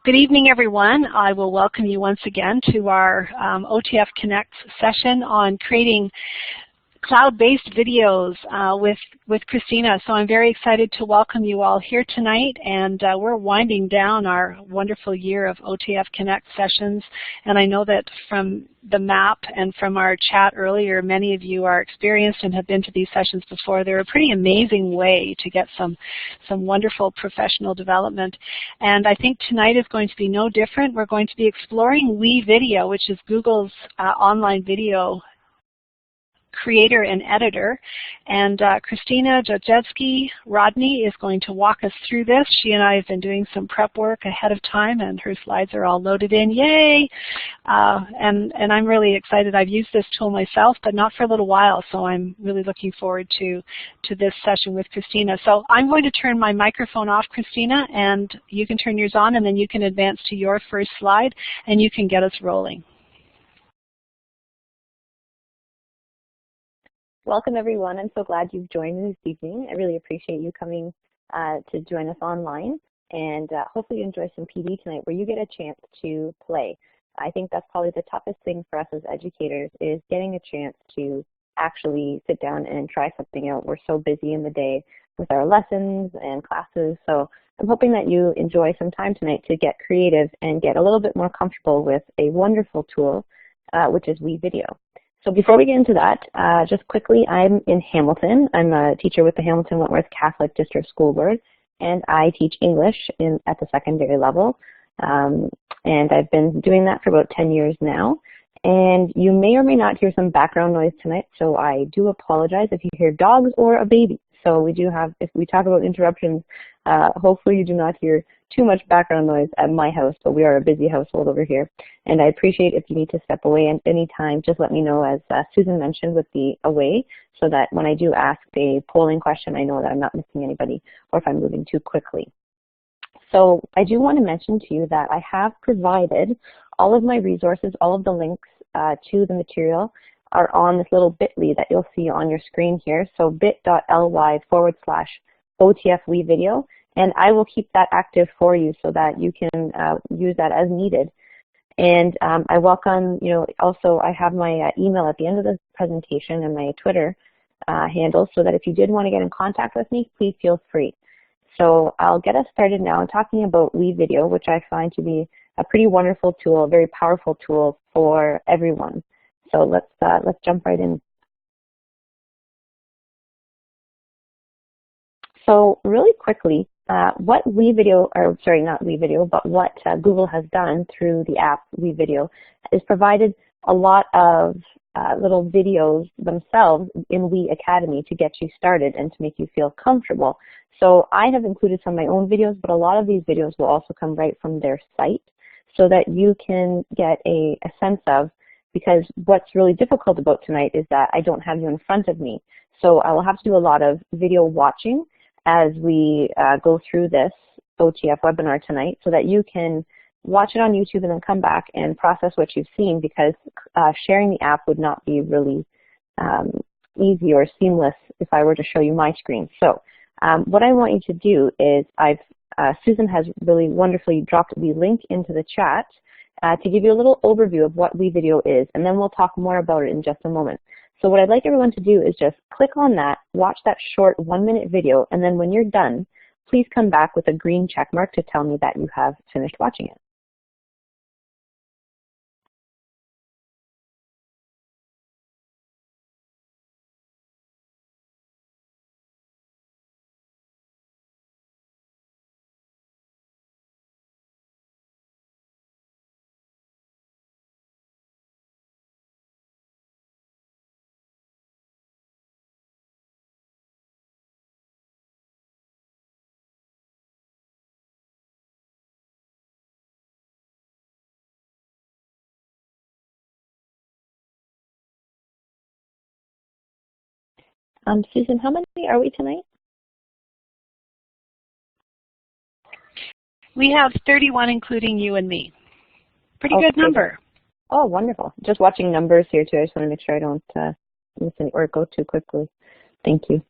Good evening, everyone. I will welcome you once again to our OTF Connect session on creating cloud-based videos with Christina. So I'm very excited to welcome you all here tonight, and we're winding down our wonderful year of OTF Connect sessions. And I know that from the map and from our chat earlier, many of you are experienced and have been to these sessions before. They're a pretty amazing way to get some wonderful professional development. And I think tonight is going to be no different. We're going to be exploring WeVideo, which is Google's online video creator and editor, and Christina Jojewski Rodney is going to walk us through this. She and I have been doing some prep work ahead of time, and her slides are all loaded in. Yay! And I'm really excited. I've used this tool myself, but not for a little while, so I'm really looking forward to this session with Christina. So I'm going to turn my microphone off, Christina, and you can turn yours on, and then you can advance to your first slide, and you can get us rolling. Welcome, everyone. I'm so glad you've joined me this evening. I really appreciate you coming to join us online, and hopefully you enjoy some PD tonight where you get a chance to play. I think that's probably the toughest thing for us as educators, is getting a chance to actually sit down and try something out. We're so busy in the day with our lessons and classes, so I'm hoping that you enjoy some time tonight to get creative and get a little bit more comfortable with a wonderful tool, which is WeVideo. So before we get into that, just quickly, I'm in Hamilton. I'm a teacher with the Hamilton Wentworth Catholic District School Board, and I teach English at the secondary level. And I've been doing that for about 10 years now. And you may or may not hear some background noise tonight, so I do apologize if you hear dogs or a baby. So we do have, if we talk about interruptions, hopefully you do not hear too much background noise at my house, but we are a busy household over here. And I appreciate if you need to step away at any time, just let me know, as Susan mentioned, with the away, so that when I do ask a polling question, I know that I'm not missing anybody or if I'm moving too quickly. So I do want to mention to you that I have provided all of my resources, all of the links to the material are on this little bit.ly that you'll see on your screen here. So bit.ly/OTF WeVideo. And I will keep that active for you so that you can use that as needed. And I welcome, also I have my email at the end of the presentation and my Twitter handle, so that if you did want to get in contact with me, please feel free. So I'll get us started now. I'm talking about WeVideo, which I find to be a pretty wonderful tool, a very powerful tool for everyone. So let's jump right in. So really quickly, what WeVideo, or sorry, not WeVideo, but what Google has done through the app WeVideo is provided a lot of little videos themselves in We Academy to get you started and to make you feel comfortable. So I have included some of my own videos, but a lot of these videos will also come right from their site, so that you can get a sense of, because what's really difficult about tonight is that I don't have you in front of me. So I will have to do a lot of video watching as we go through this OTF webinar tonight, so that you can watch it on YouTube and then come back and process what you've seen, because sharing the app would not be really easy or seamless if I were to show you my screen. So what I want you to do is, Susan has really wonderfully dropped the link into the chat to give you a little overview of what WeVideo is, and then we'll talk more about it in just a moment. So what I'd like everyone to do is just click on that, watch that short 1-minute video, and then when you're done, please come back with a green check mark to tell me that you have finished watching it. Susan, how many are we tonight? We have 31, including you and me. Pretty good number. Oh, wonderful. Just watching numbers here too. I just want to make sure I don't miss any or go too quickly. Thank you.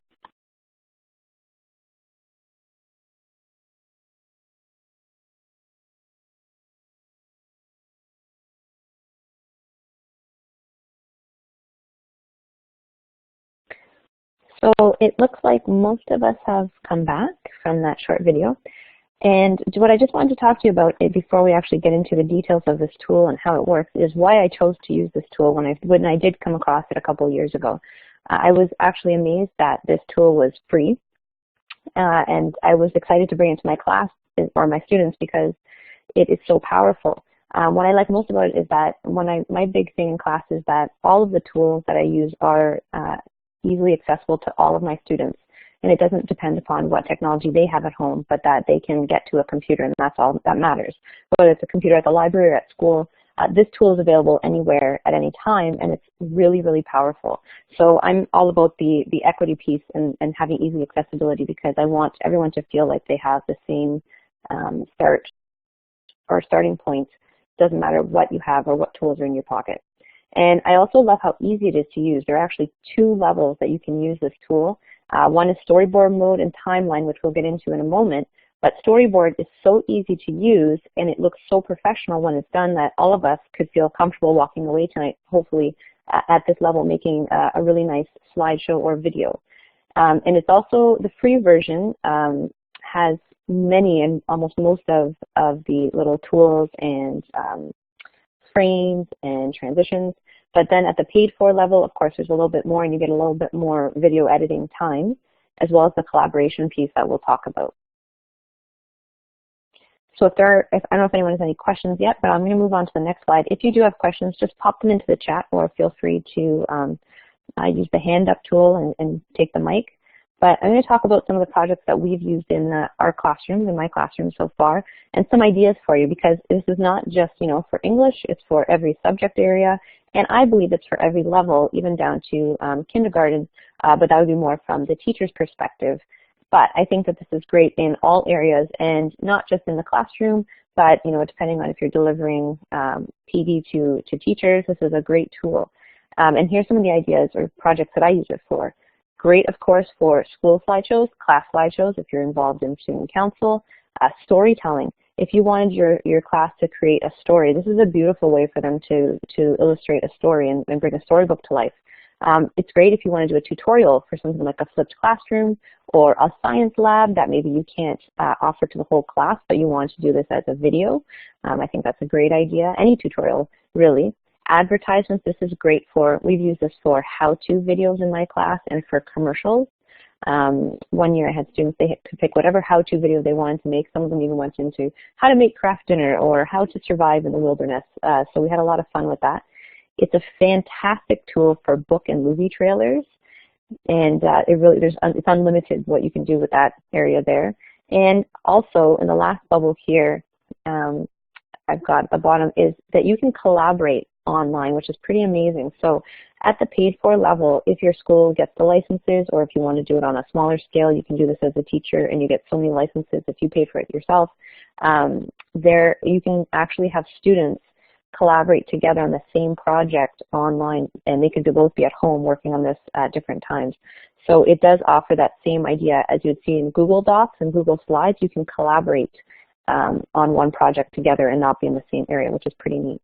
So it looks like most of us have come back from that short video. And what I just wanted to talk to you about before we actually get into the details of this tool and how it works is why I chose to use this tool when I did come across it a couple of years ago. I was actually amazed that this tool was free, and I was excited to bring it to my class or my students because it is so powerful. What I like most about it is that my big thing in class is that all of the tools that I use are easily accessible to all of my students. And it doesn't depend upon what technology they have at home, but that they can get to a computer, and that's all that matters. Whether it's a computer at the library or at school, this tool is available anywhere at any time, and it's really, really powerful. So I'm all about the equity piece and having easy accessibility because I want everyone to feel like they have the same starting point. Doesn't matter what you have or what tools are in your pocket. And I also love how easy it is to use. There are actually 2 levels that you can use this tool. One is Storyboard Mode and Timeline, which we'll get into in a moment. But Storyboard is so easy to use, and it looks so professional when it's done that all of us could feel comfortable walking away tonight, hopefully, at this level, making a really nice slideshow or video. And it's also, the free version has many and almost most of the little tools and frames and transitions. But then at the paid for level, of course, there's a little bit more, and you get a little bit more video editing time, as well as the collaboration piece that we'll talk about. So I don't know if anyone has any questions yet, but I'm going to move on to the next slide. If you do have questions, just pop them into the chat, or feel free to use the hand up tool and take the mic. But I'm going to talk about some of the projects that we've used in our classrooms, in my classroom so far, and some ideas for you, because this is not just, for English, it's for every subject area, and I believe it's for every level, even down to kindergarten, but that would be more from the teacher's perspective. But I think that this is great in all areas, and not just in the classroom, but, depending on if you're delivering PD to teachers, this is a great tool. And here's some of the ideas or projects that I use it for. Great, of course, for school slideshows, class slideshows, if you're involved in student council, storytelling. If you wanted your class to create a story, this is a beautiful way for them to illustrate a story and bring a storybook to life. It's great if you want to do a tutorial for something like a flipped classroom or a science lab that maybe you can't offer to the whole class, but you want to do this as a video. I think that's a great idea. Any tutorial, really. Advertisements, this is great for, we've used this for how-to videos in my class and for commercials. One year I had students, they could pick whatever how-to video they wanted to make. Some of them even went into how to make craft dinner or how to survive in the wilderness. So we had a lot of fun with that. It's a fantastic tool for book and movie trailers, and it's unlimited what you can do with that area there. And also in the last bubble here, I've got at the bottom is that you can collaborate online, which is pretty amazing. So at the paid for level, if your school gets the licenses, or if you want to do it on a smaller scale, you can do this as a teacher and you get so many licenses if you pay for it yourself. You can actually have students collaborate together on the same project online, and they could both be at home working on this at different times. So it does offer that same idea as you'd see in Google Docs and Google Slides. You can collaborate on one project together and not be in the same area, which is pretty neat.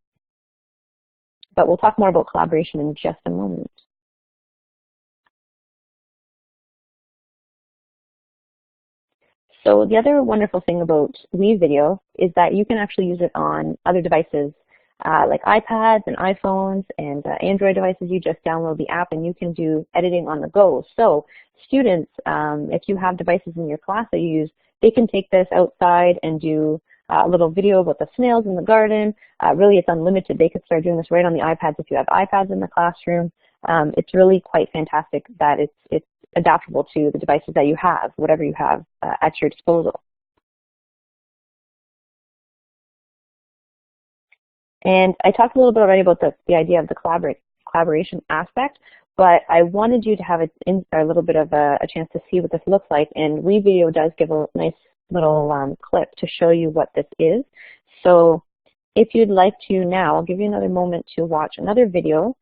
But we'll talk more about collaboration in just a moment. So the other wonderful thing about WeVideo is that you can actually use it on other devices like iPads and iPhones and Android devices. You just download the app and you can do editing on the go. So students, if you have devices in your class that you use, they can take this outside and do a little video about the snails in the garden. Really, it's unlimited. They could start doing this right on the iPads if you have iPads in the classroom. It's really quite fantastic that it's adaptable to the devices that you have, whatever you have at your disposal. And I talked a little bit already about the idea of the collaboration aspect, but I wanted you to have a little bit of a chance to see what this looks like. And WeVideo does give a nice little clip to show you what this is. So if you'd like to now, I'll give you another moment to watch another video.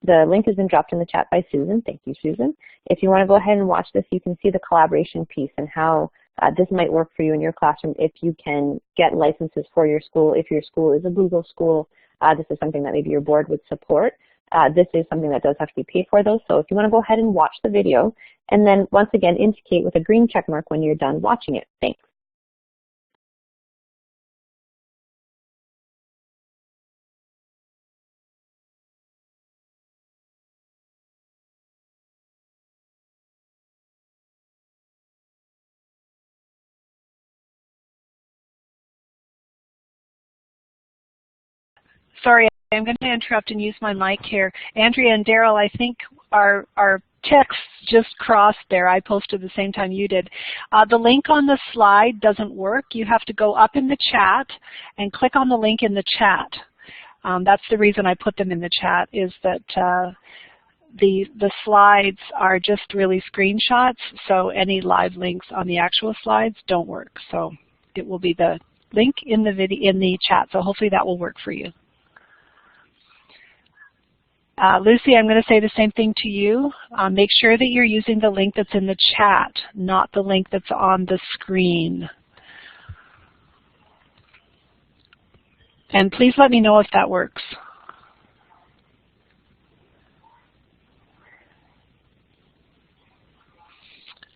The link has been dropped in the chat by Susan. Thank you, Susan. If you want to go ahead and watch this, you can see the collaboration piece and how this might work for you in your classroom if you can get licenses for your school. If your school is a Google school, this is something that maybe your board would support. This is something that does have to be paid for though, so if you want to go ahead and watch the video, and then once again indicate with a green check mark when you're done watching it. Thanks. Sorry, I'm going to interrupt and use my mic here. Andrea and Daryl, I think our texts just crossed there. I posted the same time you did. The link on the slide doesn't work. You have to go up in the chat and click on the link in the chat. That's the reason I put them in the chat, is that the slides are just really screenshots, so any live links on the actual slides don't work. So it will be the link in the video in the chat. So hopefully that will work for you. Lucy, I'm going to say the same thing to you. Make sure that you're using the link that's in the chat, not the link that's on the screen. And please let me know if that works.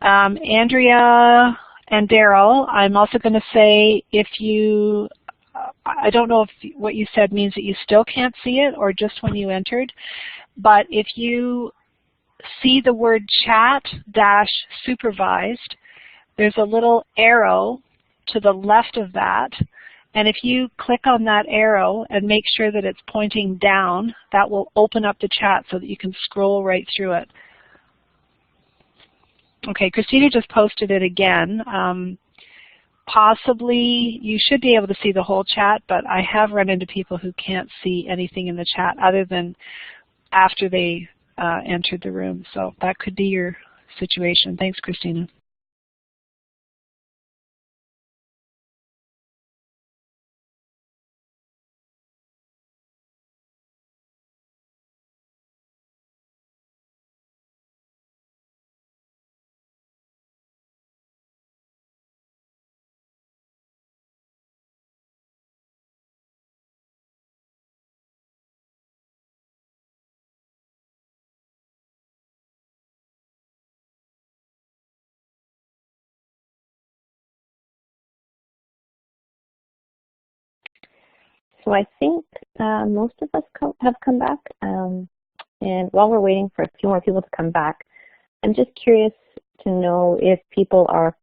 Andrea and Daryl, I'm also going to say, if you, I don't know if what you said means that you still can't see it or just when you entered, but if you see the word chat-supervised, there's a little arrow to the left of that, and if you click on that arrow and make sure that it's pointing down, that will open up the chat so that you can scroll right through it. Okay, Christina just posted it again. Possibly you should be able to see the whole chat, but I have run into people who can't see anything in the chat other than after they entered the room. So that could be your situation. Thanks, Christina. So I think most of us have come back, and while we're waiting for a few more people to come back, I'm just curious to know if people are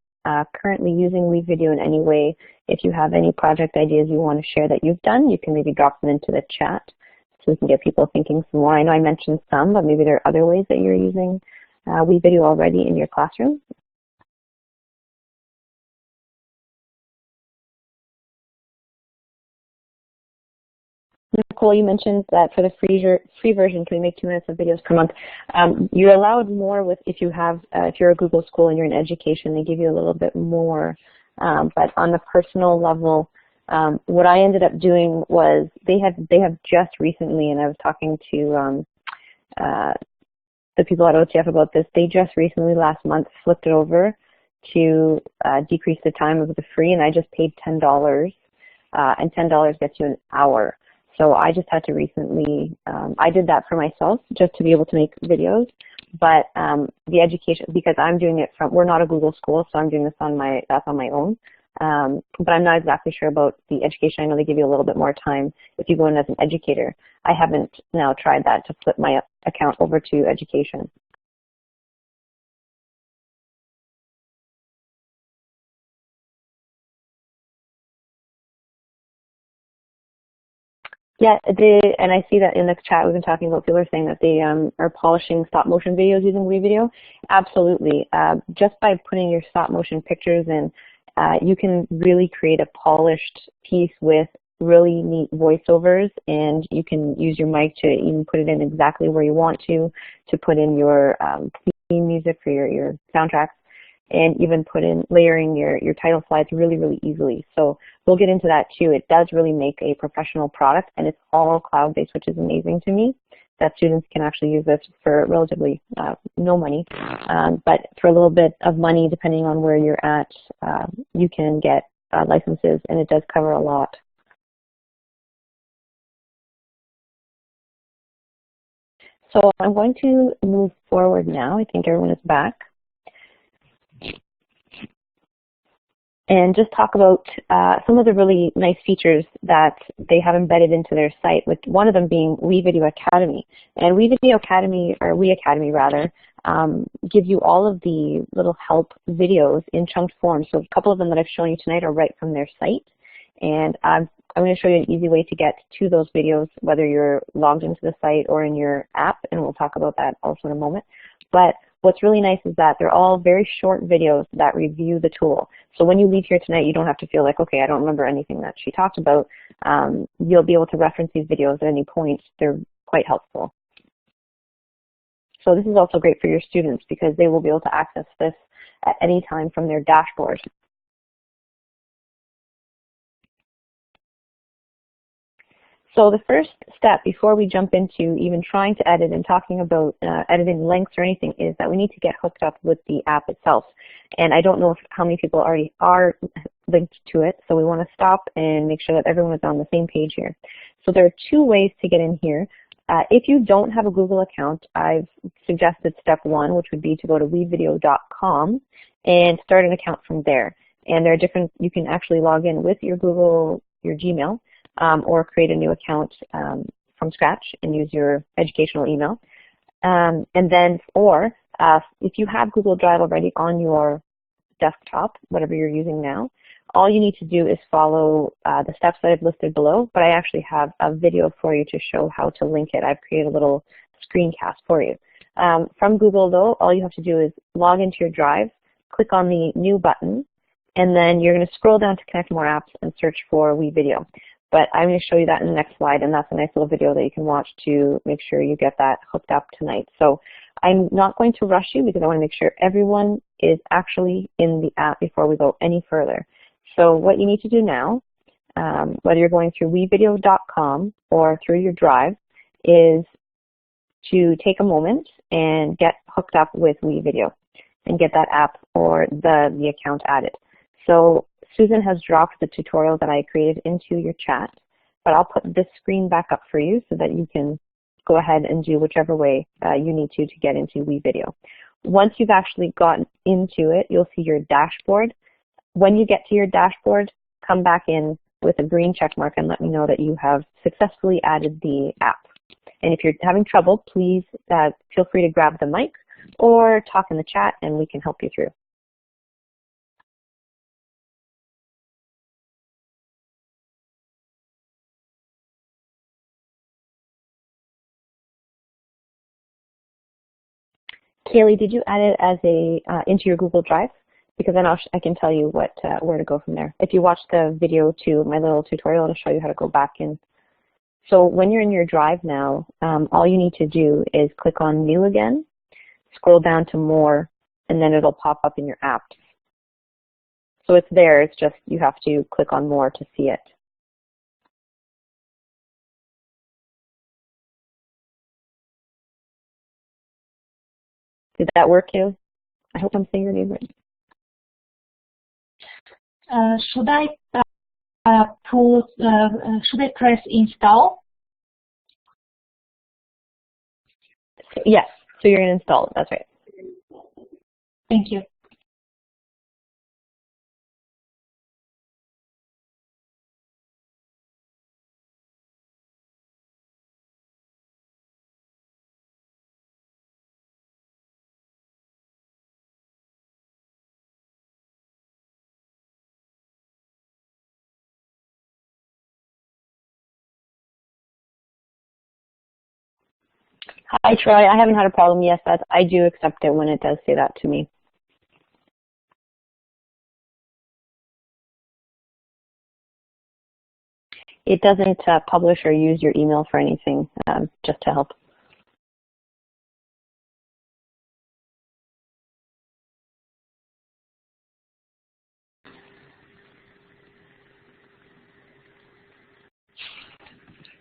currently using WeVideo in any way. If you have any project ideas you want to share that you've done, you can maybe drop them into the chat so we can get people thinking some more. I know I mentioned some, but maybe there are other ways that you're using WeVideo already in your classroom. Nicole, you mentioned that for the free version, can we make 2 minutes of videos per month? You're allowed more with if you're a Google school and you're in education, they give you a little bit more. But on the personal level, what I ended up doing was they have just recently, and I was talking to the people at OTF about this. They just recently last month flipped it over to decrease the time of the free, and I just paid $10, and $10 gets you an hour. So I just had to recently, I did that for myself just to be able to make videos, but the education, because I'm doing it from, we're not a Google school, so I'm doing this on my own, but I'm not exactly sure about the education. I know they give you a little bit more time if you go in as an educator. I haven't now tried that to flip my account over to education. Yeah, and I see that in the chat we've been talking about, people are saying that they are polishing stop motion videos using WeVideo. Absolutely. Just by putting your stop motion pictures in, you can really create a polished piece with really neat voiceovers, and you can use your mic to even put it in exactly where you want to put in your theme music for your soundtracks, and even put in layering your title slides really, really easily. So we'll get into that too. It does really make a professional product, and it's all cloud-based, which is amazing to me, that students can actually use this for relatively no money. But for a little bit of money, depending on where you're at, you can get licenses, and it does cover a lot. So I'm going to move forward now. I think everyone is back. And just talk about some of the really nice features that they have embedded into their site, with one of them being WeVideo Academy. And WeVideo Academy, or We Academy rather, gives you all of the little help videos in chunked form. So a couple of them that I've shown you tonight are right from their site. And I'm going to show you an easy way to get to those videos, whether you're logged into the site or in your app, and we'll talk about that also in a moment. But what's really nice is that they're all very short videos that review the tool. So when you leave here tonight, you don't have to feel like, okay, I don't remember anything that she talked about. You'll be able to reference these videos at any point. They're quite helpful. So this is also great for your students because they will be able to access this at any time from their dashboard. So the first step before we jump into even trying to edit and talking about editing links or anything is that we need to get hooked up with the app itself. And I don't know how many people already are linked to it, so we want to stop and make sure that everyone is on the same page here. So there are two ways to get in here. If you don't have a Google account, I've suggested step one, which would be to go to wevideo.com and start an account from there. And there are different, you can actually log in with your Gmail, or create a new account from scratch and use your educational email. And then, or if you have Google Drive already on your desktop, whatever you're using now, all you need to do is follow the steps that I've listed below, but I actually have a video for you to show how to link it. I've created a little screencast for you. From Google, though, all you have to do is log into your Drive, click on the New button, and then you're going to scroll down to Connect More Apps and search for WeVideo. But I'm going to show you that in the next slide, and that's a nice little video that you can watch to make sure you get that hooked up tonight. So I'm not going to rush you because I want to make sure everyone is actually in the app before we go any further. So what you need to do now, whether you're going through wevideo.com or through your Drive, is to take a moment and get hooked up with WeVideo and get that app or the account added. So Susan has dropped the tutorial that I created into your chat, but I'll put this screen back up for you so that you can go ahead and do whichever way you need to get into WeVideo. Once you've actually gotten into it, you'll see your dashboard. When you get to your dashboard, come back in with a green check mark and let me know that you have successfully added the app. And if you're having trouble, please feel free to grab the mic or talk in the chat and we can help you through. Kaylee, did you add it as into your Google Drive? Because then I can tell you where to go from there. If you watch the video to my little tutorial, it'll show you how to go back in. So when you're in your Drive now, all you need to do is click on New again, scroll down to More, and then it'll pop up in your apps. So it's there, it's just you have to click on More to see it. Did that work, Kaylee? I hope I'm saying your name right. Should I should I press install? Yes, so you're going to install it, that's right. Thank you. Hi, Troy. I haven't had a problem. Yes, I do accept it when it does say that to me. It doesn't publish or use your email for anything, just to help.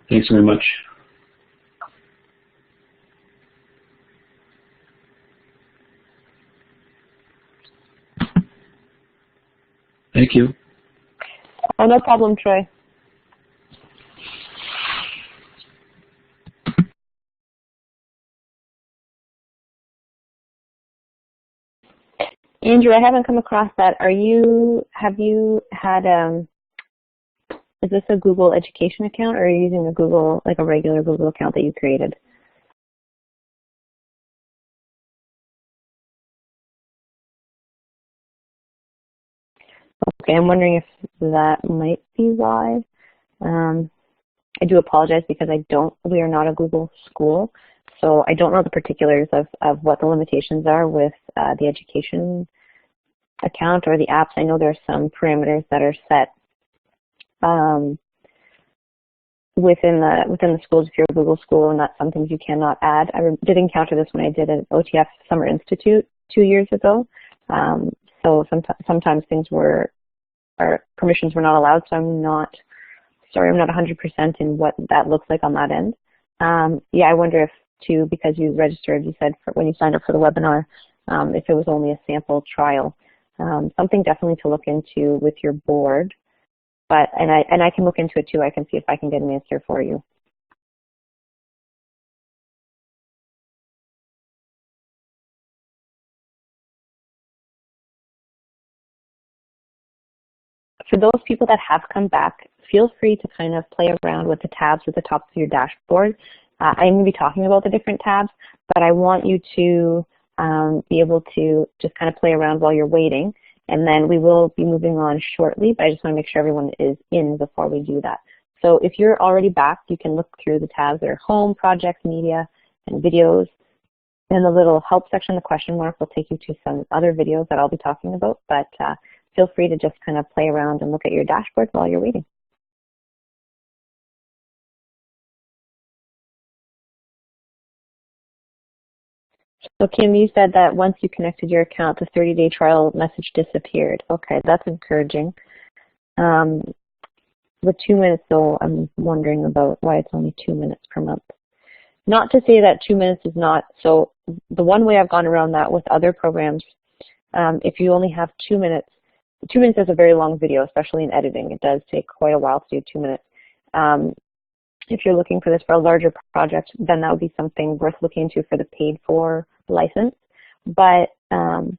Thanks very much. Thank you. Oh, no problem, Troy. Andrew, I haven't come across that. Have you had, is this a Google Education account, or are you using a Google, like a regular Google account that you created? Okay, I'm wondering if that might be why. I do apologize because we are not a Google school, so I don't know the particulars of what the limitations are with the education account or the apps. I know there are some parameters that are set within the schools if you're a Google school, and that's some things you cannot add. I did encounter this when I did an OTF Summer Institute 2 years ago. So sometimes permissions were not allowed, so I'm not 100% in what that looks like on that end. Yeah, I wonder if too, because you registered, you said when you signed up for the webinar, if it was only a sample trial. Something definitely to look into with your board, and I can look into it too. I can see if I can get an answer for you. For those people that have come back, feel free to kind of play around with the tabs at the top of your dashboard. I'm going to be talking about the different tabs, but I want you to be able to just kind of play around while you're waiting, and then we will be moving on shortly, but I just want to make sure everyone is in before we do that. So if you're already back, you can look through the tabs that are Home, Projects, Media, and Videos. And the little Help section, the question mark, will take you to some other videos that I'll be talking about, but feel free to just kind of play around and look at your dashboard while you're waiting. So Kim, you said that once you connected your account, the 30-day trial message disappeared. Okay, that's encouraging. The 2 minutes, though, I'm wondering about why it's only 2 minutes per month. Not to say that 2 minutes is not, so the one way I've gone around that with other programs, if you only have 2 minutes, 2 minutes is a very long video, especially in editing. It does take quite a while to do 2 minutes. If you're looking for this for a larger project, then that would be something worth looking into for the paid for license. But I'm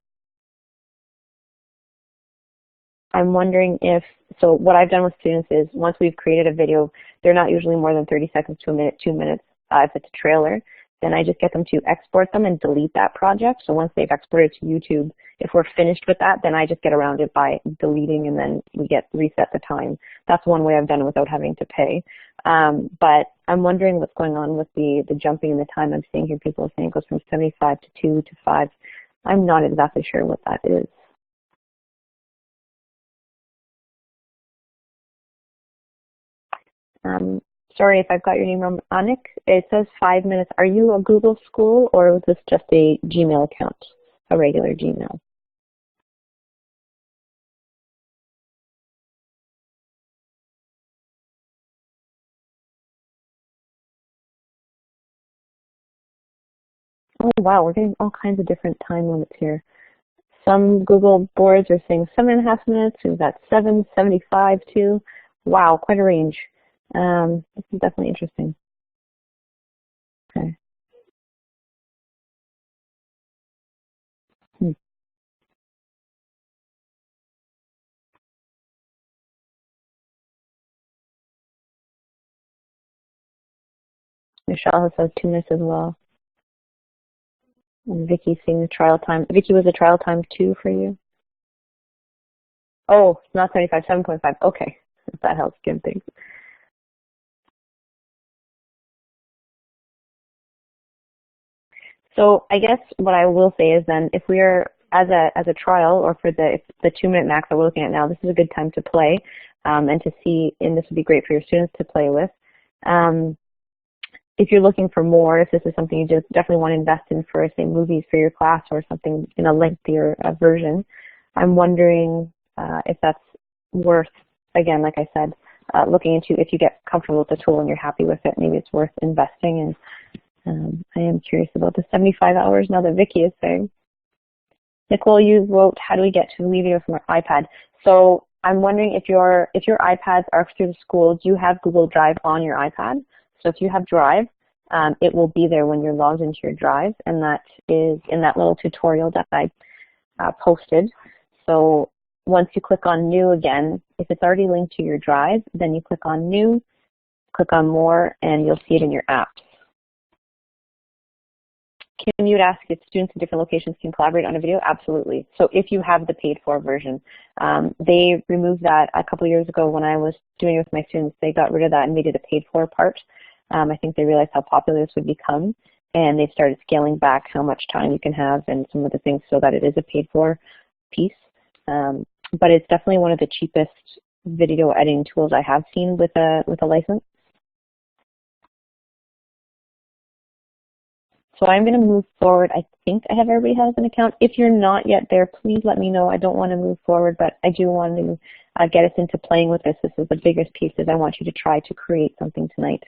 wondering if, so what I've done with students is once we've created a video, they're not usually more than 30 seconds to a minute, 2 minutes, if it's a trailer, then I just get them to export them and delete that project. So once they've exported to YouTube, if we're finished with that, then I just get around it by deleting, and then we reset the time. That's one way I've done it without having to pay. But I'm wondering what's going on with the jumping in the time. I'm seeing here people are saying it goes from 75 to 2 to 5. I'm not exactly sure what that is. Sorry if I've got your name wrong, Anik. It says 5 minutes. Are you a Google school, or was this just a Gmail account, a regular Gmail? Oh wow, we're getting all kinds of different time limits here. Some Google boards are saying 7.5 minutes. We've got 7:75 too. Wow, quite a range. This is definitely interesting. Okay. Michelle has said 2 minutes as well. And Vicky's seeing the trial time. Vicky, was the trial time 2 for you? Oh, not 75, 7.5. Okay, if that helps, good, thanks. So I guess what I will say is then, if we're as a trial, or for the 2 minute max that we're looking at now, this is a good time to play and to see, and this would be great for your students to play with. If you're looking for more, if this is something you just definitely want to invest in for, say, movies for your class or something in a lengthier version, I'm wondering if that's worth, again, like I said, looking into. If you get comfortable with the tool and you're happy with it, maybe it's worth investing. And I am curious about the 75 hours now that Vicky is saying. Nicole, you wrote, how do we get to WeVideo from our iPad? So I'm wondering if your iPads are through the school, do you have Google Drive on your iPad? So if you have Drive, it will be there when you're logged into your Drive, and that is in that little tutorial that I posted. So once you click on New again, if it's already linked to your drive, then you click on New, click on More, and you'll see it in your apps. Kim, you would ask if students in different locations can collaborate on a video? Absolutely. So if you have the paid-for version, they removed that a couple years ago when I was doing it with my students. They got rid of that and made it a paid-for part. I think they realized how popular this would become, and they started scaling back how much time you can have and some of the things so that it is a paid-for piece. But it's definitely one of the cheapest video editing tools I have seen with a license. So I'm going to move forward. I think I have everybody has an account. If you're not yet there, please let me know. I don't want to move forward, but I do want to get us into playing with this. This is the biggest piece, is I want you to try to create something tonight.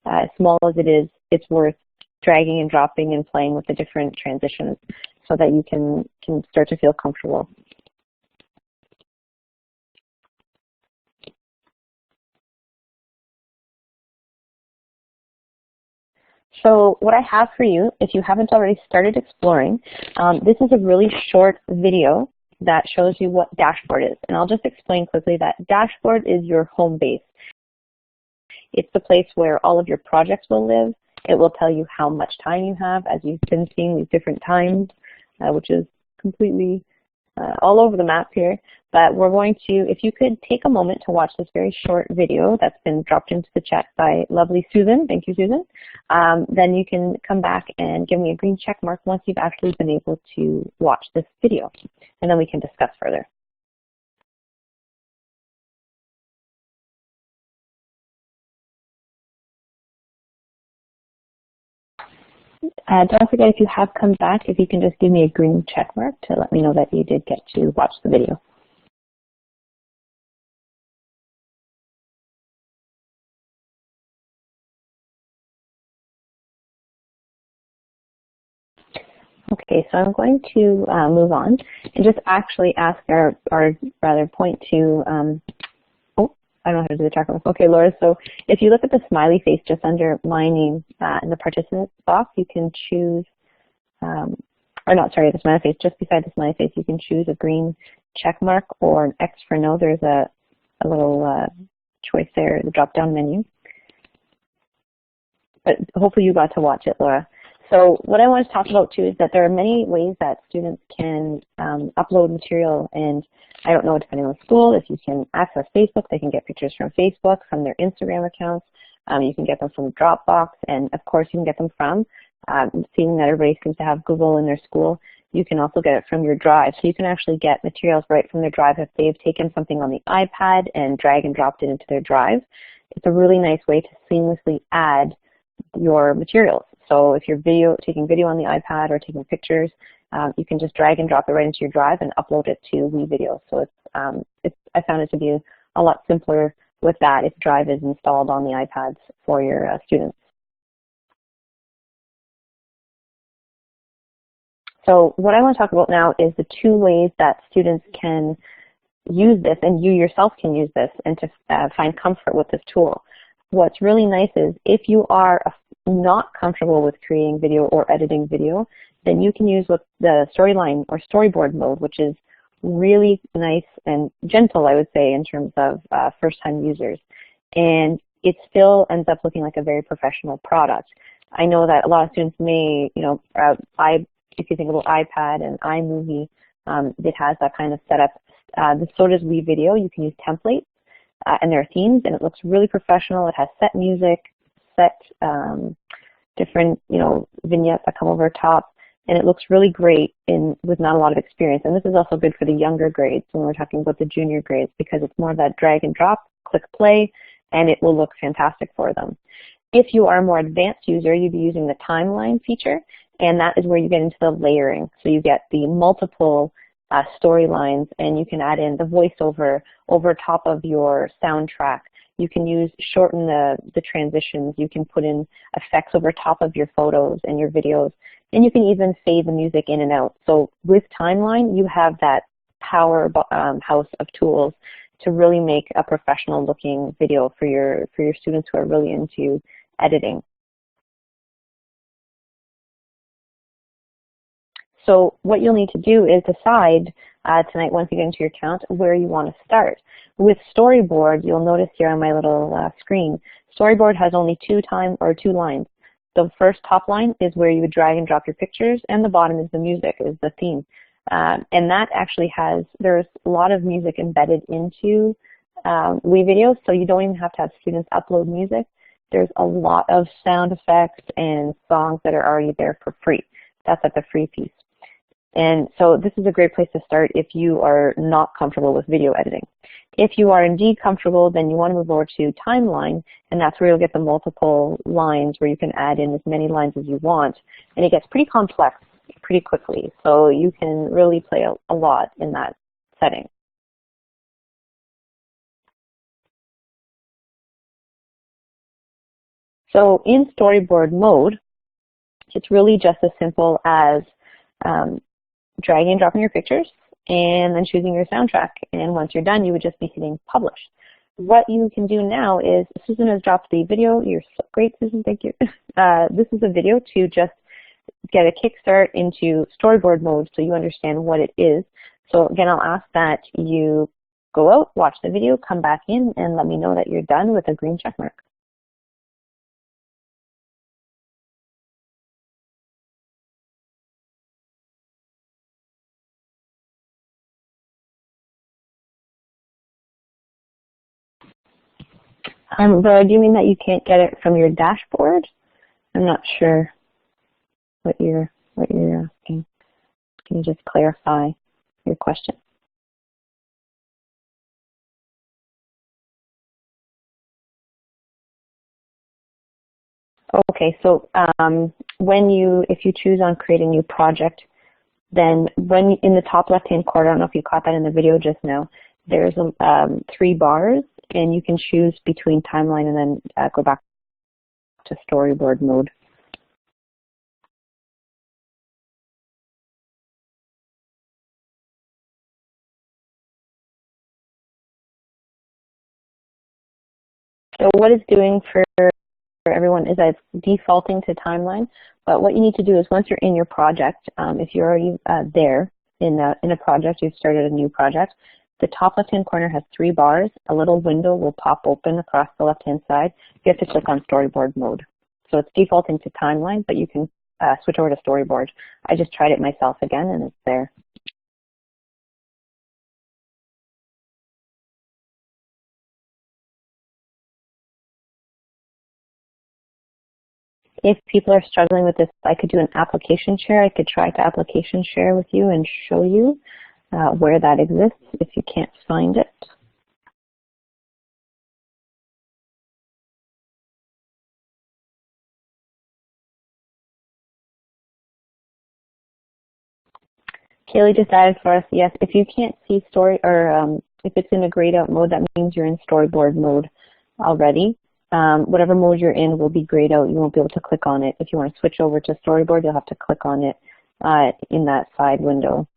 As small as it is, it's worth dragging and dropping and playing with the different transitions so that you can start to feel comfortable. So what I have for you, if you haven't already started exploring, this is a really short video that shows you what Dashboard is. And I'll just explain quickly that Dashboard is your home base. It's the place where all of your projects will live. It will tell you how much time you have, as you've been seeing these different times, which is completely all over the map here. But we're going to, if you could take a moment to watch this very short video that's been dropped into the chat by lovely Susan, thank you Susan, then you can come back and give me a green check mark once you've actually been able to watch this video, and then we can discuss further. Don't forget, if you have come back, if you can just give me a green check mark to let me know that you did get to watch the video. Okay, so I'm going to move on and just actually ask or rather point to, oh, I don't know how to do the check mark. Okay, Laura, so if you look at the smiley face just under my name in the participant box, you can choose, or not, sorry, the smiley face, just beside the smiley face, you can choose a green check mark or an X for no. There's a little choice there, the drop-down menu. But hopefully you got to watch it, Laura. So what I want to talk about too is that there are many ways that students can upload material, and I don't know, depending on the school, if you can access Facebook, they can get pictures from Facebook, from their Instagram accounts, you can get them from Dropbox, and of course you can get them from, seeing that everybody seems to have Google in their school, you can also get it from your drive. So you can actually get materials right from their drive if they've taken something on the iPad and drag and dropped it into their drive. It's a really nice way to seamlessly add your materials. So if you're taking video on the iPad or taking pictures, you can just drag and drop it right into your drive and upload it to WeVideo. So I found it to be a lot simpler with that if Drive is installed on the iPads for your students. So what I want to talk about now is the two ways that students can use this, and you yourself can use this, and to find comfort with this tool. What's really nice is if you are not comfortable with creating video or editing video, then you can use the storyline or storyboard mode, which is really nice and gentle, I would say, in terms of first-time users. And it still ends up looking like a very professional product. I know that a lot of students may, you know, if you think about iPad and iMovie, it has that kind of setup. So does WeVideo. You can use templates. And there are themes, and it looks really professional. It has set music, set different, you know, vignettes that come over top, and it looks really great with not a lot of experience. And this is also good for the younger grades when we're talking about the junior grades, because it's more of that drag and drop, click play, and it will look fantastic for them. If you are a more advanced user, you'd be using the timeline feature, and that is where you get into the layering. So you get the multiple storylines, and you can add in the voiceover over top of your soundtrack. You can shorten the transitions. You can put in effects over top of your photos and your videos, and you can even fade the music in and out. So with Timeline, you have that powerhouse of tools to really make a professional looking video for your students who are really into editing. So what you'll need to do is decide tonight, once you get into your account, where you want to start. With Storyboard, you'll notice here on my little screen, Storyboard has only two lines. The first top line is where you would drag and drop your pictures, and the bottom is the music, is the theme. And that actually there's a lot of music embedded into WeVideo, so you don't even have to have students upload music. There's a lot of sound effects and songs that are already there for free. That's at the free piece. And so this is a great place to start if you are not comfortable with video editing. If you are indeed comfortable, then you want to move over to Timeline, and that's where you'll get the multiple lines where you can add in as many lines as you want. And it gets pretty complex pretty quickly, so you can really play a lot in that setting. So in Storyboard Mode, it's really just as simple as dragging and dropping your pictures and then choosing your soundtrack. And once you're done, you would just be hitting Publish. What you can do now is, Susan has dropped the video. You're so great, Susan, thank you. This is a video to just get a kickstart into Storyboard Mode so you understand what it is. So again, I'll ask that you go out, watch the video, come back in, and let me know that you're done with a green check mark. But do you mean that you can't get it from your dashboard? I'm not sure what you're asking. Can you just clarify your question? Okay, so if you choose on create a new project, then in the top left-hand corner, I don't know if you caught that in the video just now, there's 3 bars, and you can choose between Timeline and then go back to Storyboard Mode. So what it's doing for everyone is that it's defaulting to Timeline, but what you need to do is once you're in your project, if you're already there in a project, you've started a new project, the top left-hand corner has 3 bars. A little window will pop open across the left-hand side. You have to click on Storyboard Mode. So it's defaulting to Timeline, but you can switch over to Storyboard. I just tried it myself again, and it's there. If people are struggling with this, I could do an application share. I could try to application share with you and show you where that exists if you can't find it. Kaylee just added for us, yes, if you can't see if it's in a grayed out mode, that means you're in Storyboard Mode already. Whatever mode you're in will be grayed out. You won't be able to click on it. If you want to switch over to Storyboard, you'll have to click on it in that side window.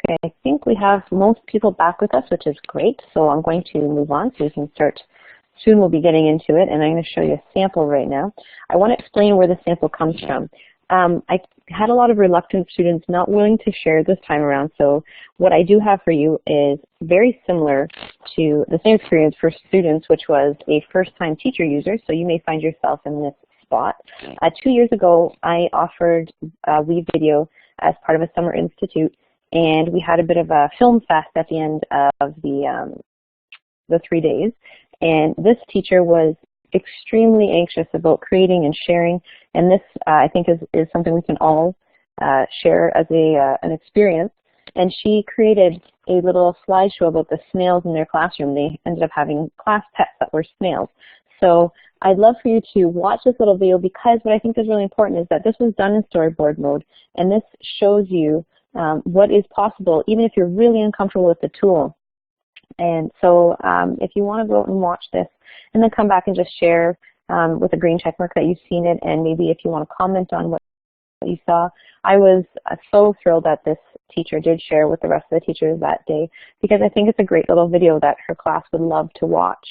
Okay, I think we have most people back with us, which is great. So I'm going to move on so we can start. Soon we'll be getting into it, and I'm going to show you a sample right now. I want to explain where the sample comes from. I had a lot of reluctant students not willing to share this time around, so what I do have for you is very similar to the same experience for students, which was a first-time teacher user, so you may find yourself in this spot. 2 years ago, I offered WeVideo as part of a summer institute, and we had a bit of a film fest at the end of the 3 days, and this teacher was extremely anxious about creating and sharing, and this I think is something we can all share as an experience. And she created a little slideshow about the snails in their classroom. They ended up having class pets that were snails. So I'd love for you to watch this little video, because what I think is really important is that this was done in Storyboard Mode, and this shows you what is possible even if you're really uncomfortable with the tool. And so if you want to go out and watch this and then come back and just share with a green check mark that you've seen it, and maybe if you want to comment on what you saw. I was so thrilled that this teacher did share with the rest of the teachers that day, because I think it's a great little video that her class would love to watch.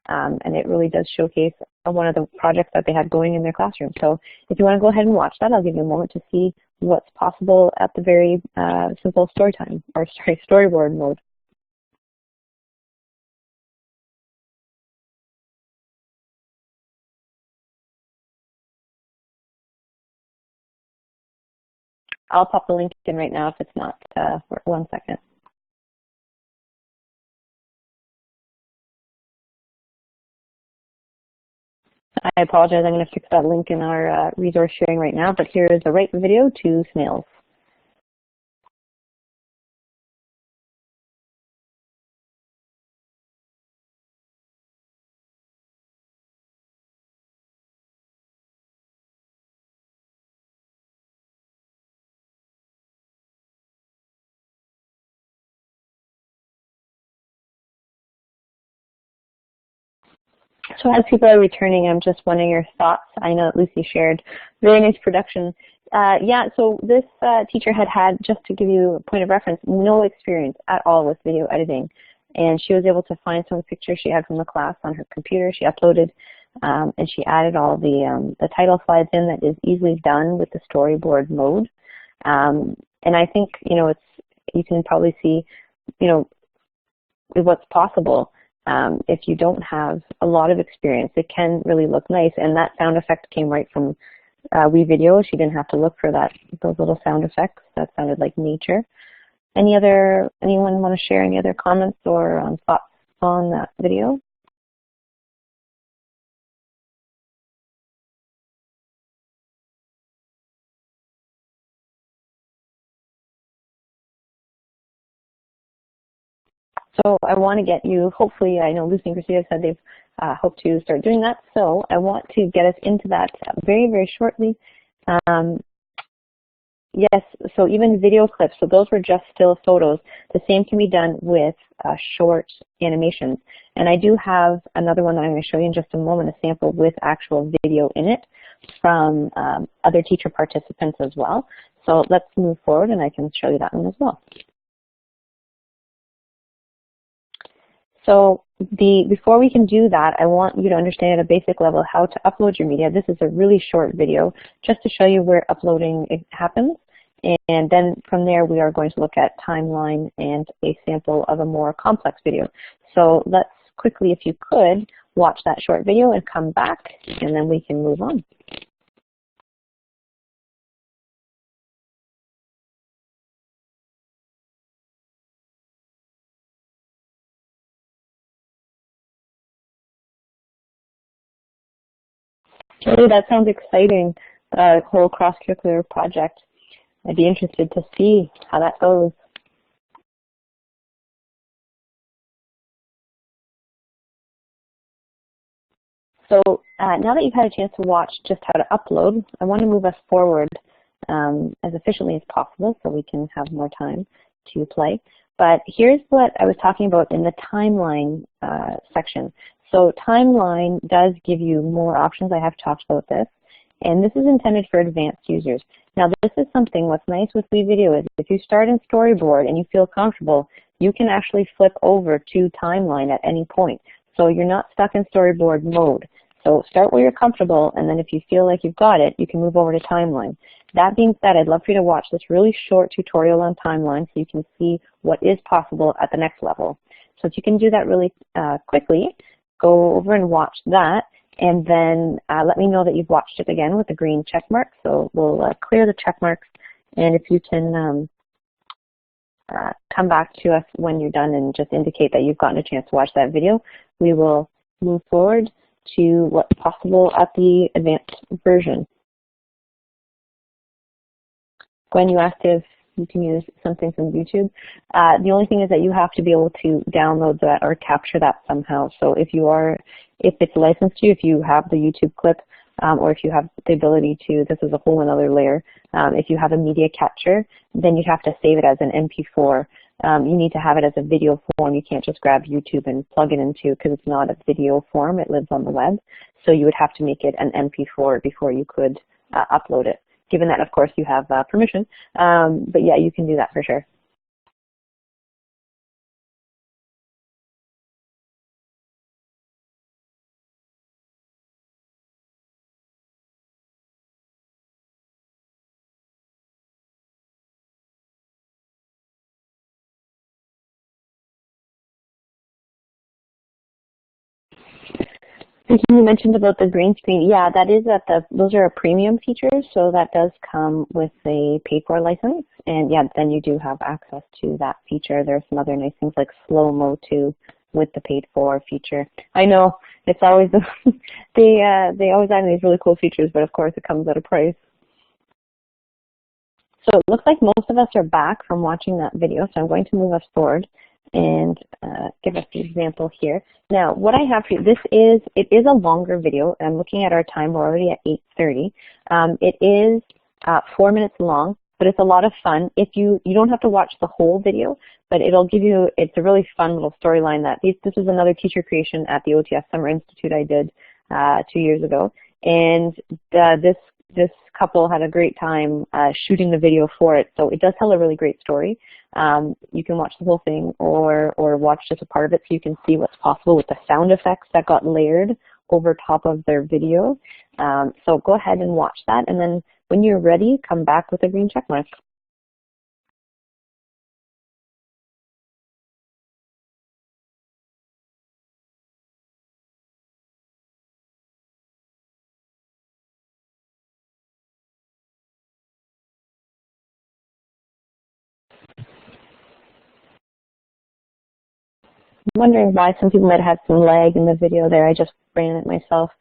and it really does showcase one of the projects that they had going in their classroom. So if you want to go ahead and watch that, I'll give you a moment to see what's possible at the very simple storyboard mode. I'll pop the link in right now if it's not for 1 second. I apologize, I'm going to fix that link in our resource sharing right now, but here is the right video to snails. So as people are returning, I'm just wondering your thoughts. I know that Lucy shared very nice production. Yeah, so this teacher had, just to give you a point of reference, no experience at all with video editing. And she was able to find some pictures she had from the class on her computer. She uploaded and she added all the title slides in that is easily done with the storyboard mode. And I think, you can probably see, what's possible. If you don't have a lot of experience, it can really look nice. And that sound effect came right from WeVideo. She didn't have to look for those little sound effects. That sounded like nature. Anyone want to share any other comments or thoughts on that video? So I want to get you, hopefully, I know Lucy and Christina said they've hope to start doing that. So I want to get us into that very, very shortly. Yes, so even video clips, so those were just still photos. The same can be done with short animations. And I do have another one that I'm going to show you in just a moment, a sample with actual video in it from other teacher participants as well. So let's move forward and I can show you that one as well. So before we can do that, I want you to understand at a basic level how to upload your media. This is a really short video just to show you where uploading happens. And then from there, we are going to look at timeline and a sample of a more complex video. So let's quickly, if you could, watch that short video and come back, and then we can move on. Really, that sounds exciting, the whole cross-curricular project. I'd be interested to see how that goes. So now that you've had a chance to watch just how to upload, I want to move us forward as efficiently as possible so we can have more time to play. But here's what I was talking about in the timeline section. So timeline does give you more options. I have talked about this. And this is intended for advanced users. Now this is something, what's nice with WeVideo is if you start in Storyboard and you feel comfortable, you can actually flip over to timeline at any point. So you're not stuck in Storyboard mode. So start where you're comfortable, and then if you feel like you've got it, you can move over to timeline. That being said, I'd love for you to watch this really short tutorial on timeline so you can see what is possible at the next level. So if you can do that really quickly, go over and watch that, and then let me know that you've watched it again with the green check mark. So we'll clear the check marks, and if you can come back to us when you're done and just indicate that you've gotten a chance to watch that video, we will move forward to what's possible at the advanced version. Gwen, you asked if you can use something from YouTube. The only thing is that you have to be able to download that or capture that somehow. So if it's licensed to you, if you have the YouTube clip, or if you have the ability to, this is a whole another layer, if you have a media capture, then you'd have to save it as an MP4. You need to have it as a video form. You can't just grab YouTube and plug it into, because it's not a video form, it lives on the web. So you would have to make it an MP4 before you could upload it, given that, of course, you have permission. But yeah, you can do that for sure. You mentioned about the green screen. Yeah, that is those are premium features, so that does come with a paid-for license. And yeah, then you do have access to that feature. There are some other nice things like slow-mo too with the paid-for feature. I know it's always they always add these really cool features, but of course it comes at a price. So it looks like most of us are back from watching that video, so I'm going to move us forward and give us the example here. Now, what I have for you, it is a longer video. I'm looking at our time. We're already at 8:30. It is 4 minutes long, but it's a lot of fun. If you don't have to watch the whole video, but it'll give you, it's a really fun little storyline that this is another teacher creation at the OTF Summer Institute I did 2 years ago. And this couple had a great time shooting the video for it. So it does tell a really great story. You can watch the whole thing or watch just a part of it so you can see what's possible with the sound effects that got layered over top of their video. So go ahead and watch that, and then when you're ready, come back with a green check mark. I'm wondering why some people might have had some lag in the video there. I just ran it myself.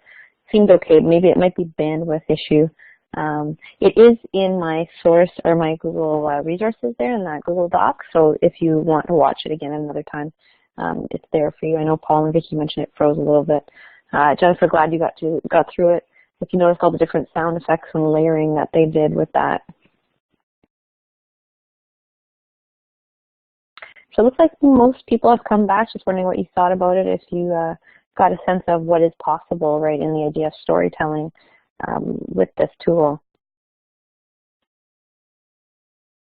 Seemed okay. Maybe it might be bandwidth issue. It is in my source or my Google resources there in that Google Doc. So if you want to watch it again another time, it's there for you. I know Paul and Vicki mentioned it froze a little bit. Jennifer, glad you got through it. If you noticed all the different sound effects and layering that they did with that. So it looks like most people have come back. Just wondering what you thought about it, if you got a sense of what is possible, right, in the idea of storytelling with this tool.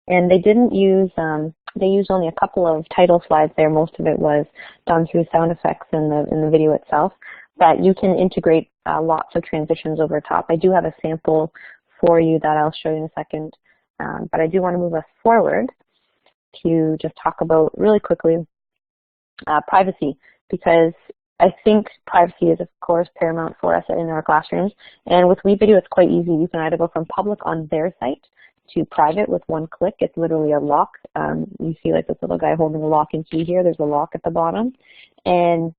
And they didn't use, they used only a couple of title slides there. Most of it was done through sound effects in the video itself. But you can integrate lots of transitions over top. I do have a sample for you that I'll show you in a second. But I do want to move us forward to just talk about really quickly privacy, because I think privacy is, of course, paramount for us in our classrooms. And with WeVideo, it's quite easy. You can either go from public on their site to private with one click. It's literally a lock. You see like this little guy holding a lock and key here. There's a lock at the bottom. And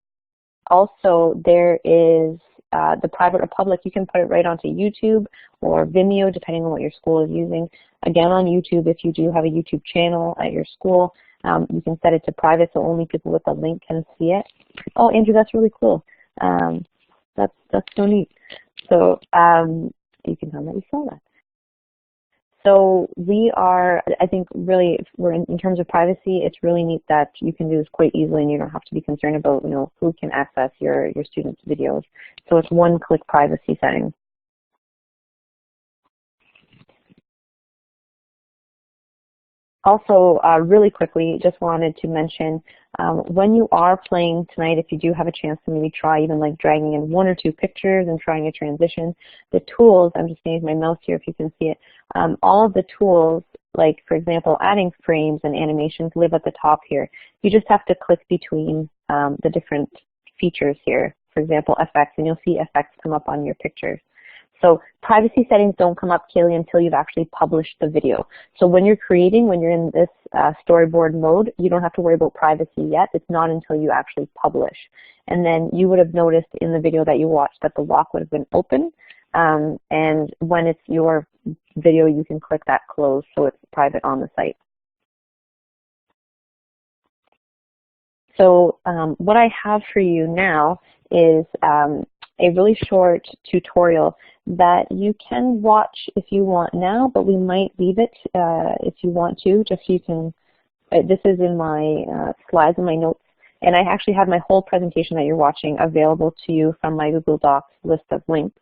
also there is the private or public. You can put it right onto YouTube or Vimeo, depending on what your school is using. Again, on YouTube, if you do have a YouTube channel at your school, you can set it to private so only people with a link can see it. Oh, Andrew, that's really cool. That's so neat. So you can tell that you saw that. So we are, I think, really, we're in terms of privacy, it's really neat that you can do this quite easily and you don't have to be concerned about, who can access your students' videos. So it's one-click privacy setting. Also, really quickly, just wanted to mention, when you are playing tonight, if you do have a chance to maybe try even like dragging in 1 or 2 pictures and trying a transition, the tools, I'm just going to use my mouse here if you can see it, all of the tools, like for example, adding frames and animations live at the top here. You just have to click between the different features here, for example, effects, and you'll see effects come up on your pictures. So privacy settings don't come up, Kaylee, until you've actually published the video. So when you're creating, when you're in this storyboard mode, you don't have to worry about privacy yet. It's not until you actually publish. And then you would have noticed in the video that you watched that the lock would have been open. And when it's your video, you can click that close so it's private on the site. So what I have for you now is a really short tutorial that you can watch if you want now, but we might leave it if you want to, just so you can, this is in my slides and my notes, and I actually have my whole presentation that you're watching available to you from my Google Docs list of links.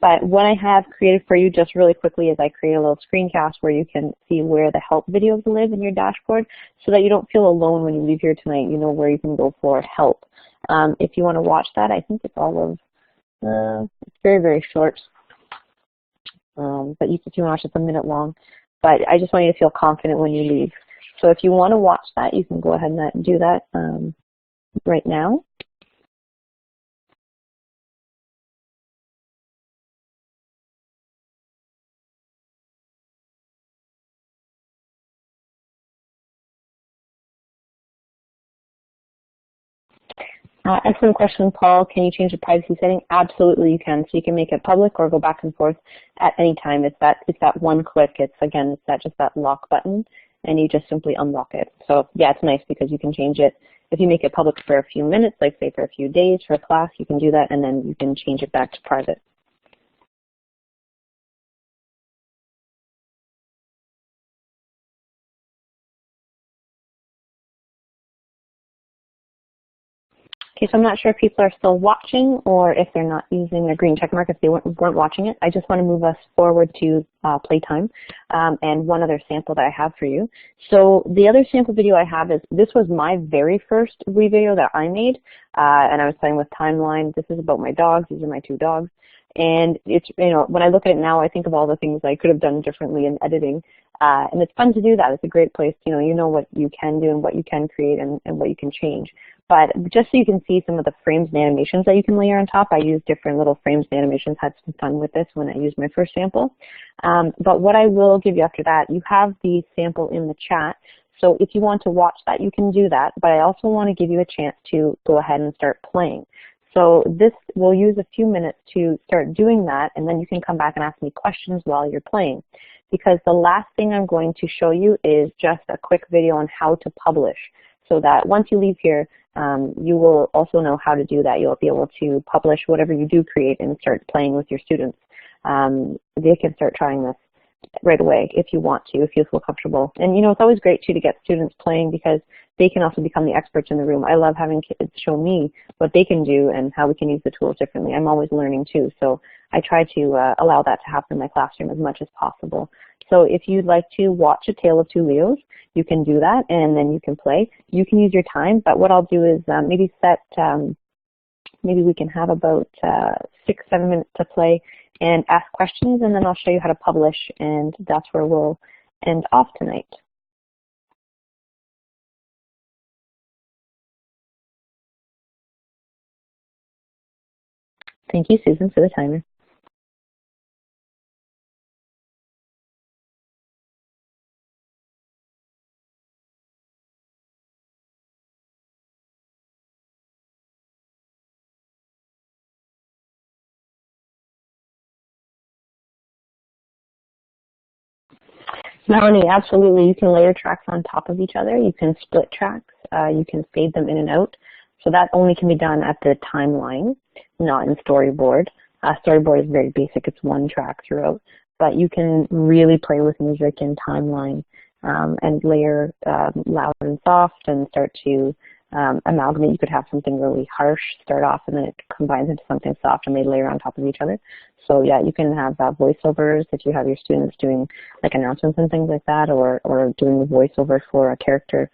But what I have created for you just really quickly is I create a little screencast where you can see where the help videos live in your dashboard so that you don't feel alone when you leave here tonight. You know where you can go for help. If you want to watch that, I think it's all of, it's very, very short. But if you want to watch, it's a minute long. But I just want you to feel confident when you leave. So if you want to watch that, you can go ahead and do that right now. Excellent question, Paul. Can you change the privacy setting? Absolutely, you can. So you can make it public or go back and forth at any time. It's that one click. It's just that lock button, and you just simply unlock it. So yeah, it's nice because you can change it. If you make it public for a few minutes, like say for a few days for a class, you can do that, and then you can change it back to private. Okay, so I'm not sure if people are still watching or if they're not using their green check mark if they weren't watching it. I just want to move us forward to playtime and one other sample that I have for you. So the other sample video I have is, this was my very first WeVideo that I made, and I was playing with timeline. This is about my dogs. These are my two dogs. And it's, when I look at it now, I think of all the things I could have done differently in editing. And it's fun to do that. It's a great place, you know what you can do and what you can create and what you can change. But just so you can see some of the frames and animations that you can layer on top, I used different little frames and animations, had some fun with this when I used my first sample. But what I will give you after that, you have the sample in the chat. So if you want to watch that, you can do that. But I also want to give you a chance to go ahead and start playing. So this will use a few minutes to start doing that, and then you can come back and ask me questions while you're playing. Because the last thing I'm going to show you is just a quick video on how to publish, so that once you leave here, you will also know how to do that. You'll be able to publish whatever you do create and start playing with your students. They can start trying this right away if you want to, if you feel comfortable. And it's always great too to get students playing because they can also become the experts in the room. I love having kids show me what they can do and how we can use the tools differently. I'm always learning too, so I try to allow that to happen in my classroom as much as possible. So if you'd like to watch A Tale of Two Leos, you can do that and then you can play. You can use your time, but what I'll do is maybe set, maybe we can have about 6-7 minutes to play and ask questions, and then I'll show you how to publish, and that's where we'll end off tonight. Thank you, Susan, for the timer. Melanie, absolutely. You can layer tracks on top of each other. You can split tracks. You can fade them in and out. So that only can be done at the timeline, not in Storyboard. Storyboard is very basic. It's one track throughout. But you can really play with music in timeline and layer loud and soft and start to amalgamate. You could have something really harsh start off and then it combines into something soft and they layer on top of each other. So yeah, you can have voiceovers if you have your students doing like announcements and things like that, or doing the voiceover for a character.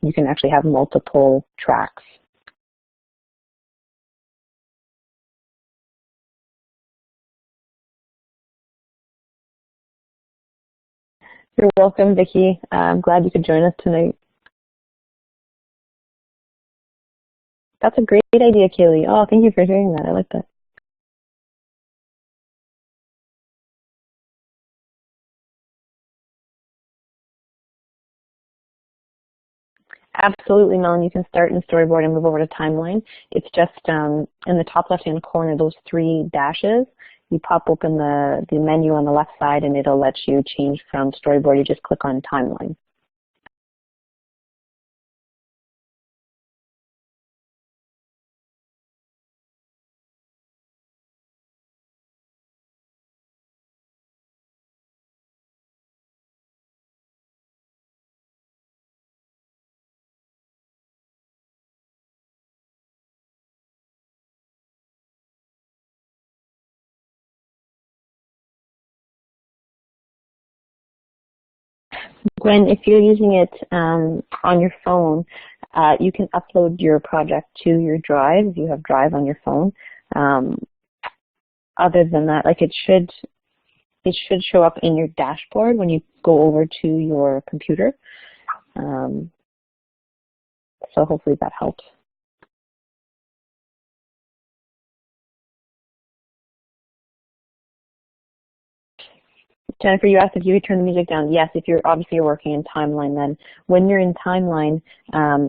You can actually have multiple tracks. You're welcome, Vicki. I'm glad you could join us tonight. That's a great idea, Kaylee. Oh, thank you for sharing that. I like that. Absolutely, Melanie. You can start in Storyboard and move over to Timeline. It's just in the top left-hand corner, those 3 dashes. You pop open the menu on the left side and it'll let you change from Storyboard. You just click on Timeline. Gwen, if you're using it on your phone, you can upload your project to your Drive if you have Drive on your phone. Other than that, like it should show up in your dashboard when you go over to your computer. So hopefully that helps. Jennifer, you asked if you could turn the music down. Yes, if you're obviously you're working in timeline, then when you're in timeline,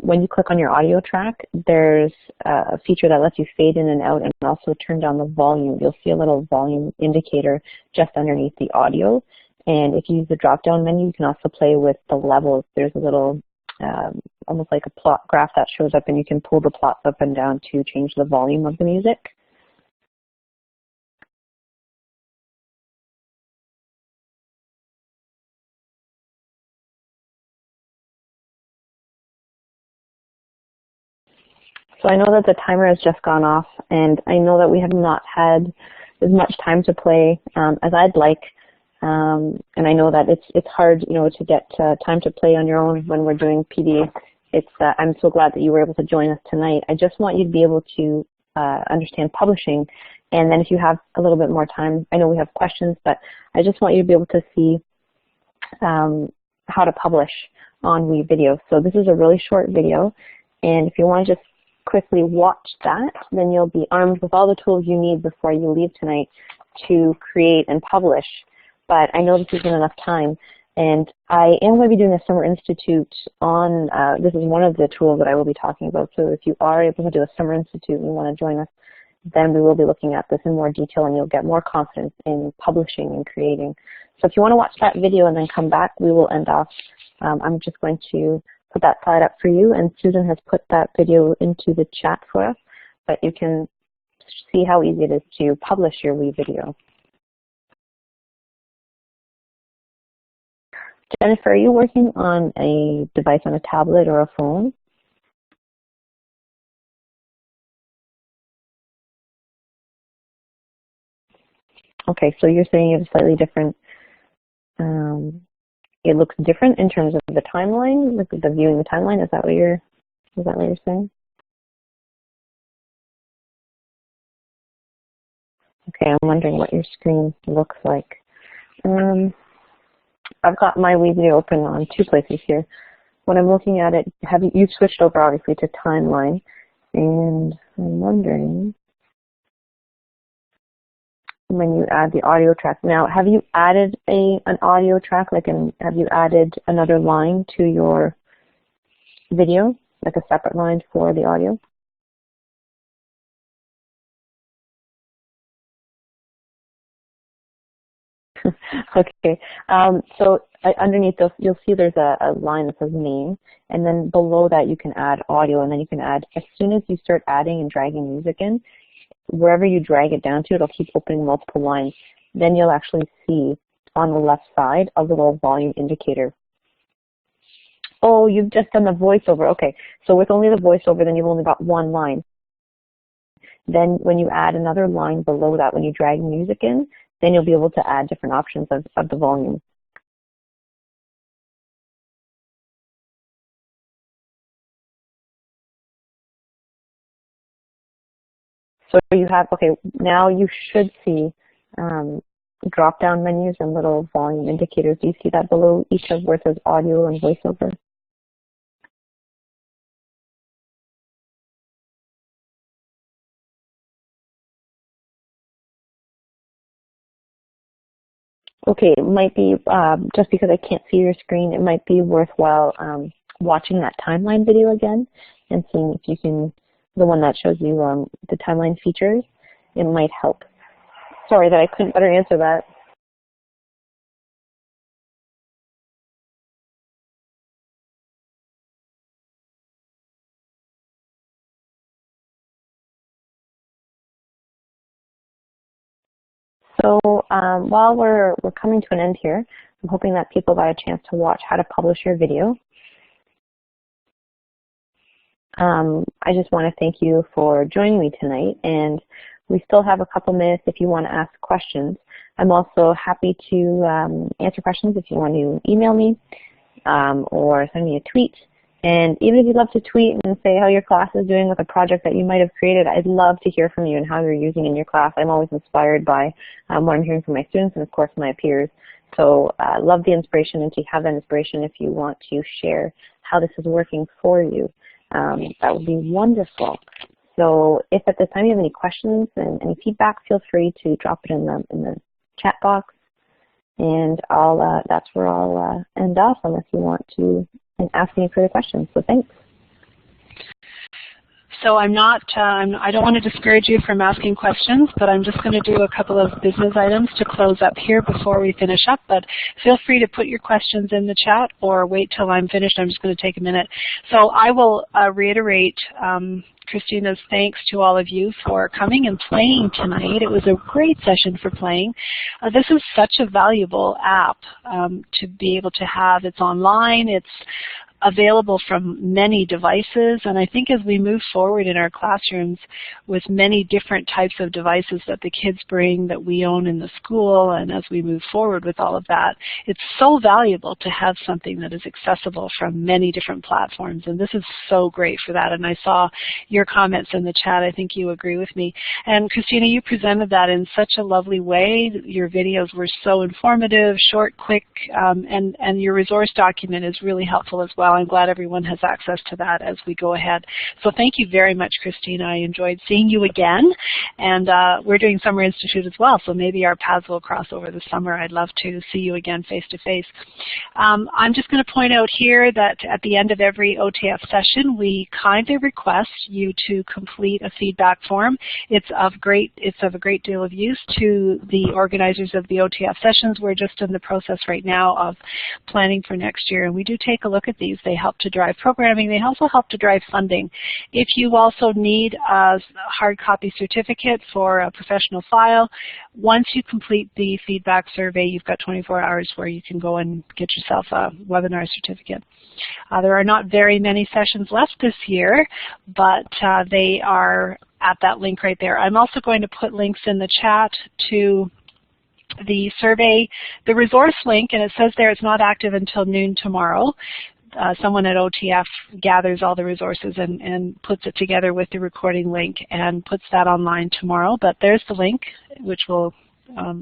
when you click on your audio track, there's a feature that lets you fade in and out and also turn down the volume. You'll see a little volume indicator just underneath the audio. And if you use the drop-down menu, you can also play with the levels. There's a little, almost like a plot graph that shows up, and you can pull the plots up and down to change the volume of the music. So I know that the timer has just gone off, and I know that we have not had as much time to play as I'd like. And I know that it's hard, to get time to play on your own when we're doing PD. I'm so glad that you were able to join us tonight. I just want you to be able to understand publishing, and then if you have a little bit more time, I know we have questions, but I just want you to be able to see how to publish on WeVideo. So this is a really short video, and if you want to just quickly watch that, then you'll be armed with all the tools you need before you leave tonight to create and publish. But I know this isn't enough time, and I am going to be doing a Summer Institute on, this is one of the tools that I will be talking about, so if you are able to do a Summer Institute and you want to join us, then we will be looking at this in more detail, and you'll get more confidence in publishing and creating. So if you want to watch that video and then come back, we will end off. I'm just going to put that slide up for you, and Susan has put that video into the chat for us, but you can see how easy it is to publish your WeVideo. Jennifer, are you working on a device on a tablet or a phone? Okay, so you're saying you have a slightly different, it looks different in terms of the timeline, like the viewing the timeline. Is that what you're saying? Okay, I'm wondering what your screen looks like. I've got my WeVideo open on two places here. When I'm looking at it, you've switched over obviously to timeline, and I'm wondering when you add the audio track. Now, have you added an audio track, have you added another line to your video, like a separate line for the audio? Okay, so underneath those, you'll see there's a line that says name, and then below that you can add audio, and then you can add, as soon as you start adding and dragging music in, wherever you drag it down to, it'll keep opening multiple lines. Then you'll actually see on the left side a little volume indicator. Oh, you've just done the voiceover. Okay, so with only the voiceover, then you've only got one line. Then when you add another line below that, when you drag music in, then you'll be able to add different options of the volume. So you have, okay, now you should see drop-down menus and little volume indicators. Do you see that below each of where it says audio and voiceover? Okay, it might be, just because I can't see your screen, it might be worthwhile watching that timeline video again and seeing if you can, the one that shows you the timeline features, it might help. Sorry that I couldn't better answer that. So while we're coming to an end here, I'm hoping that people got a chance to watch how to publish your video. I just want to thank you for joining me tonight, and we still have a couple minutes if you want to ask questions. I'm also happy to answer questions if you want to email me or send me a tweet. And even if you'd love to tweet and say how your class is doing with a project that you might have created, I'd love to hear from you and how you're using in your class. I'm always inspired by what I'm hearing from my students and, of course, my peers. So love the inspiration, and to have that inspiration if you want to share how this is working for you. That would be wonderful. So if at this time you have any questions and any feedback, feel free to drop it in the chat box. And that's where I'll end off unless you want to ask any further questions. So thanks. So I don't want to discourage you from asking questions, but I'm just going to do a couple of business items to close up here before we finish up. But feel free to put your questions in the chat or wait till I'm finished. I'm just going to take a minute. So I will reiterate Christina's thanks to all of you for coming and playing tonight. It was a great session for playing. This is such a valuable app to be able to have. It's online. It's available from many devices, and I think as we move forward in our classrooms with many different types of devices that the kids bring that we own in the school, and as we move forward with all of that, it's so valuable to have something that is accessible from many different platforms, and this is so great for that. And I saw your comments in the chat. I think you agree with me. And Christina, you presented that in such a lovely way. Your videos were so informative, short, quick, and your resource document is really helpful as well. I'm glad everyone has access to that as we go ahead. So thank you very much, Christina. I enjoyed seeing you again. And we're doing Summer Institute as well, so maybe our paths will cross over the summer. I'd love to see you again face-to-face. I'm just going to point out here that at the end of every OTF session, we kindly request you to complete a feedback form. It's of a great deal of use to the organizers of the OTF sessions. We're just in the process right now of planning for next year, and we do take a look at these. They help to drive programming. They also help to drive funding. If you also need a hard copy certificate for a professional file, once you complete the feedback survey, you've got 24 hours where you can go and get yourself a webinar certificate. There are not very many sessions left this year, but they are at that link right there. I'm also going to put links in the chat to the survey, the resource link, and it says there it's not active until noon tomorrow. Someone at OTF gathers all the resources and puts it together with the recording link and puts that online tomorrow. But there's the link, which will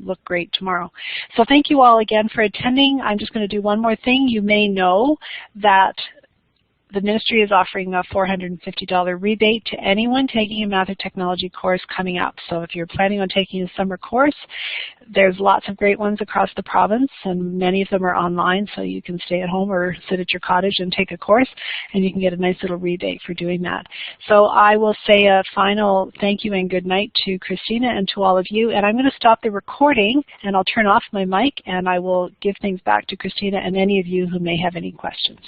look great tomorrow. So thank you all again for attending. I'm just going to do one more thing. You may know that the ministry is offering a $450 rebate to anyone taking a math or technology course coming up. So if you're planning on taking a summer course, there's lots of great ones across the province, and many of them are online, so you can stay at home or sit at your cottage and take a course, and you can get a nice little rebate for doing that. So I will say a final thank you and good night to Christina and to all of you, and I'm going to stop the recording, and I'll turn off my mic, and I will give things back to Christina and any of you who may have any questions.